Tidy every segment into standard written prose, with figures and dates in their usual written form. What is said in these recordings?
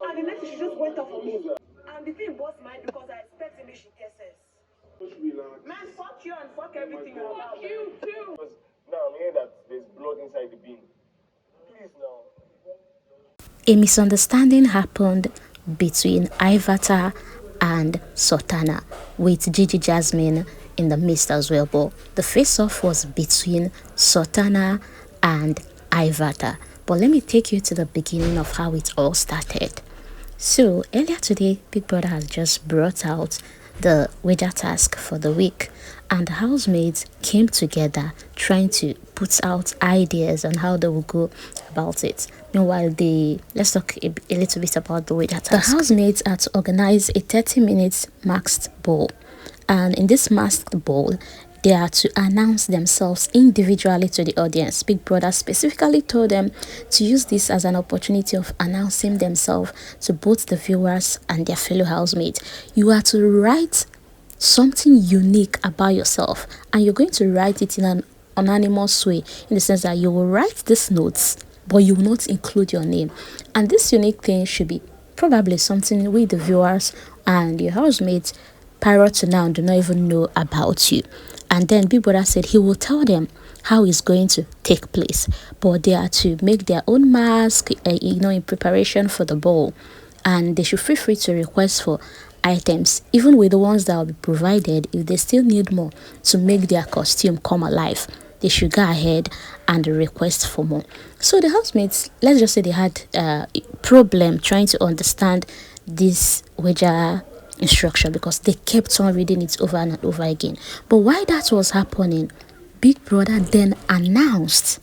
And the next thing, she just went off on me. And the thing was mine because I expected me she guesses. Man, fuck you and fuck everything you're about. Fuck you too. Now I'm hearing that there's blood inside the bin. Please now. A misunderstanding happened between Ivatar and Sultana, with Gigi Jasmine in the midst as well. But the face-off was between Sultana and Ivatar. But let me take you to the beginning of how it all started. So earlier today, Big Brother has just brought out the wager task for the week, and the housemates came together trying to put out ideas on how they will go about it. Meanwhile, let's talk a little bit about the wager task. The housemates are to organize a 30-minute masked ball, and in this masked ball, they are to announce themselves individually to the audience. Big Brother specifically told them to use this as an opportunity of announcing themselves to both the viewers and their fellow housemates. You are to write something unique about yourself, and you're going to write it in an anonymous way, in the sense that you will write these notes, but you will not include your name. And this unique thing should be probably something we, the viewers and your housemates, prior to now, do not even know about you. And then Big Brother said he will tell them how it's going to take place, but they are to make their own mask, in preparation for the ball, and they should feel free to request for items, even with the ones that will be provided. If they still need more to make their costume come alive, they should go ahead and request for more. So the housemates, let's just say they had a problem trying to understand this wager instruction, because they kept on reading it over and over again. But while that was happening, Big Brother then announced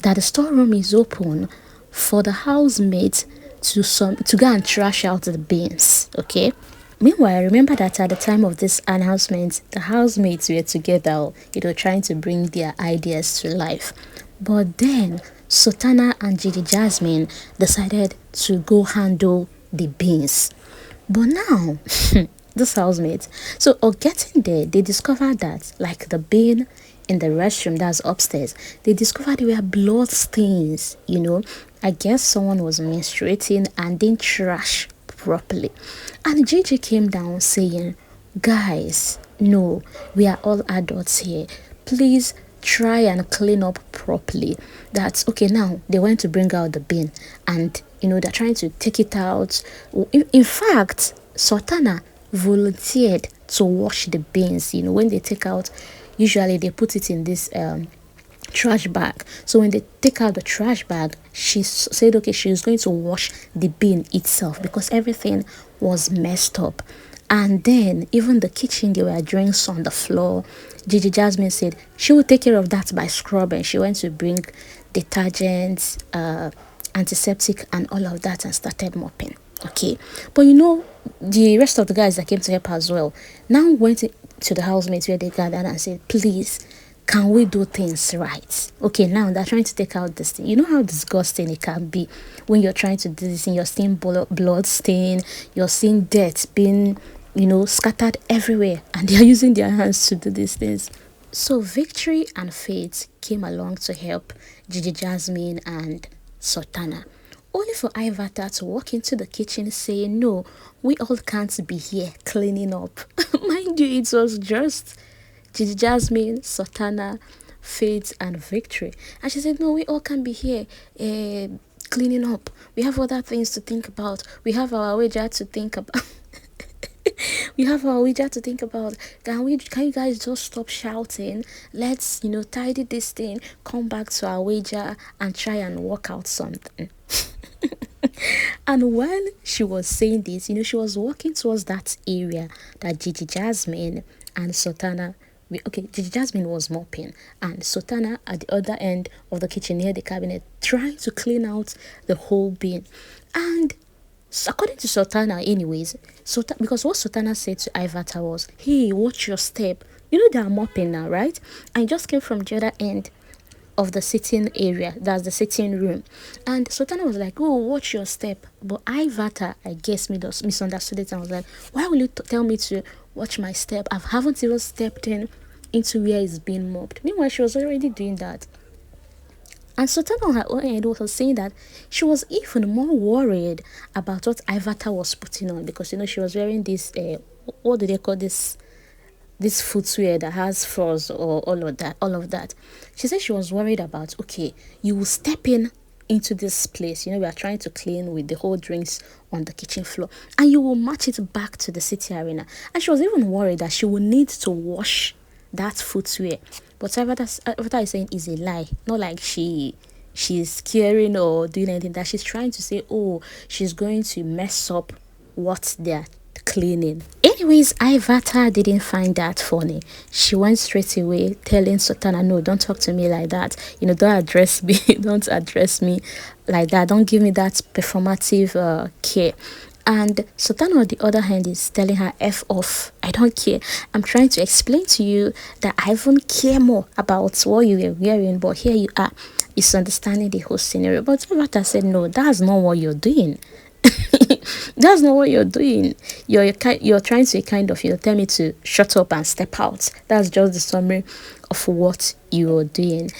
that the storeroom is open for the housemates to go and trash out the bins. Okay. Meanwhile, remember that at the time of this announcement, the housemates were together, trying to bring their ideas to life. But then Sultana and Gigi Jasmine decided to go handle the bins. But now, this housemates, so on getting there, they discovered that, like the bin in the restroom that's upstairs, they discovered there were blood stains. I guess someone was menstruating and didn't trash properly. And Gigi came down saying, guys, no, we are all adults here. Please try and clean up properly. That's okay. Now they went to bring out the bin, and they're trying to take it out. In fact, Sultana volunteered to wash the bins. When they take out, usually they put it in this trash bag. So when they take out the trash bag, she said okay, she's going to wash the bin itself because everything was messed up. And then even the kitchen, there were drinks on the floor. Gigi Jasmine said she would take care of that by scrubbing. She went to bring detergents, antiseptic and all of that, and started mopping. Okay, but the rest of the guys that came to help as well now went to the housemates where they gathered and said, please, can we do things right? Okay, now they're trying to take out this thing. You know how disgusting it can be when you're trying to do this and you're seeing blood stain, you're seeing dirt being scattered everywhere, and they're using their hands to do these things. So Victory and Faith came along to help Gigi Jasmine and Sultana, only for Ivatar to walk into the kitchen saying, no, we all can't be here cleaning up. Mind you, it was just Gigi Jasmine, Sultana, Faith and Victory. And she said, no, we all can be here cleaning up. We have other things to think about. We have our wager to think about. We have our wager to think about. Can you guys just stop shouting? Let's, tidy this thing, come back to our wager and try and work out something. And while she was saying this, she was walking towards that area that Gigi Jasmine and Sultana, Gigi Jasmine was mopping, and Sultana at the other end of the kitchen near the cabinet, trying to clean out the whole bin. And according to Sultana anyways, because what Sultana said to Ivatar was, hey, watch your step. They are mopping now, right? I just came from the other end of the sitting area, that's the sitting room, and Sultana was like, oh, watch your step. But Ivatar, I guess, misunderstood it and was like, why will you tell me to watch my step? I haven't even stepped into where it's being mopped. Meanwhile, she was already doing that. And Sultana on her own end was saying that she was even more worried about what Ivatar was putting on, because she was wearing this what do they call this footwear that has furs or all of that. She said she was worried about, okay, you will step into this place, we are trying to clean with the whole drinks on the kitchen floor, and you will match it back to the city arena. And she was even worried that she would need to wash that footwear. But what I saying is a lie. Not like she's caring or doing anything, that she's trying to say, oh, she's going to mess up what they're cleaning. Anyways, Ivatar didn't find that funny. She went straight away telling Sultana, no, don't talk to me like that. Don't address me. Don't address me like that. Don't give me that performative care. And Sultana, on the other hand, is telling her, F off. I don't care. I'm trying to explain to you that I even care more about what you were wearing, but here you are. It's understanding the whole scenario. But Ivatar said, no, that's not what you're doing. That's not what you're doing. You're trying to tell me to shut up and step out. That's just the summary of what you're doing.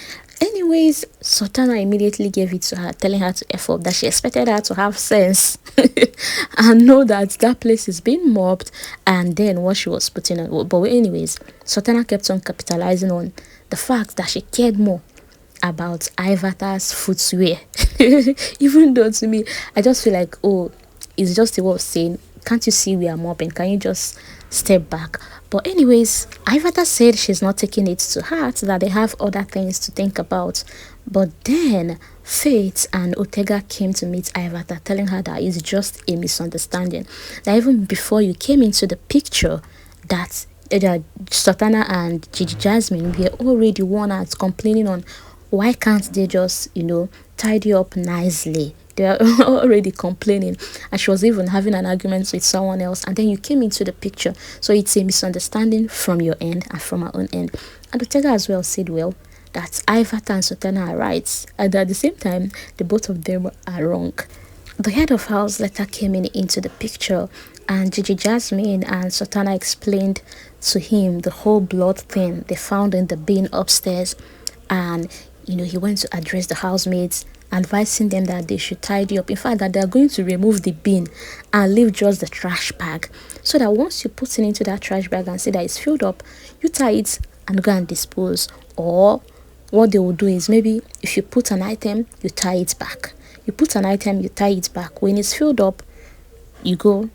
Anyways, Sultana immediately gave it to her, telling her to F up, that she expected her to have sense and know that place is being mopped, and then what she was putting on. But anyways, Sultana kept on capitalizing on the fact that she cared more about Ivatar's footwear. Even though to me, I just feel like, oh, it's just a way of saying, can't you see we are mopping? Can you just step back? But anyways, Ivatar said she's not taking it to heart, that they have other things to think about. But then Faith and Otega came to meet Ivatar, telling her that it's just a misunderstanding. That even before you came into the picture, that Sultana and Gigi Jasmine were already one out complaining on why can't they just, tidy up nicely. They are already complaining, and she was even having an argument with someone else, and then you came into the picture. So it's a misunderstanding from your end and from our own end. And Otega as well said, well, that Ivatar and Sultana are right, and at the same time, the both of them are wrong. The head of house later came into the picture, and Gigi Jasmine and Sultana explained to him the whole blood thing they found in the bin upstairs. And he went to address the housemates, advising them that they should tidy up. In fact, that they are going to remove the bin and leave just the trash bag, so that once you put it into that trash bag and see that it's filled up, you tie it and go and dispose. Or what they will do is, maybe if you put an item, you tie it back. You put an item, you tie it back. When it's filled up, you go,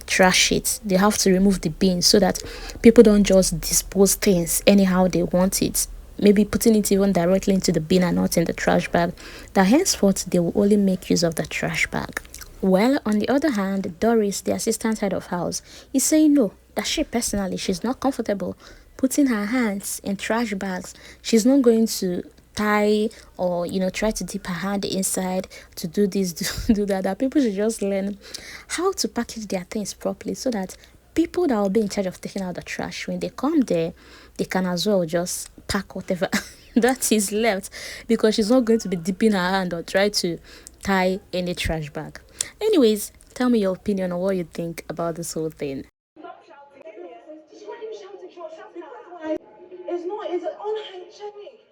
trash it. They have to remove the bin so that people don't just dispose things anyhow they want it. Maybe putting it even directly into the bin and not in the trash bag. That henceforth they will only make use of the trash bag. Well, on the other hand, Doris, the assistant head of house, is saying no, that she's not comfortable putting her hands in trash bags. She's not going to tie or try to dip her hand inside to do this, do that. That people should just learn how to package their things properly, so that people that will be in charge of taking out the trash, when they come there, they can as well just pack whatever that is left, because she's not going to be dipping her hand or try to tie any trash bag. Anyways, tell me your opinion on what you think about this whole thing. Stop shouting. Why are you shouting? You're shouting. It's not. It's unhygienic.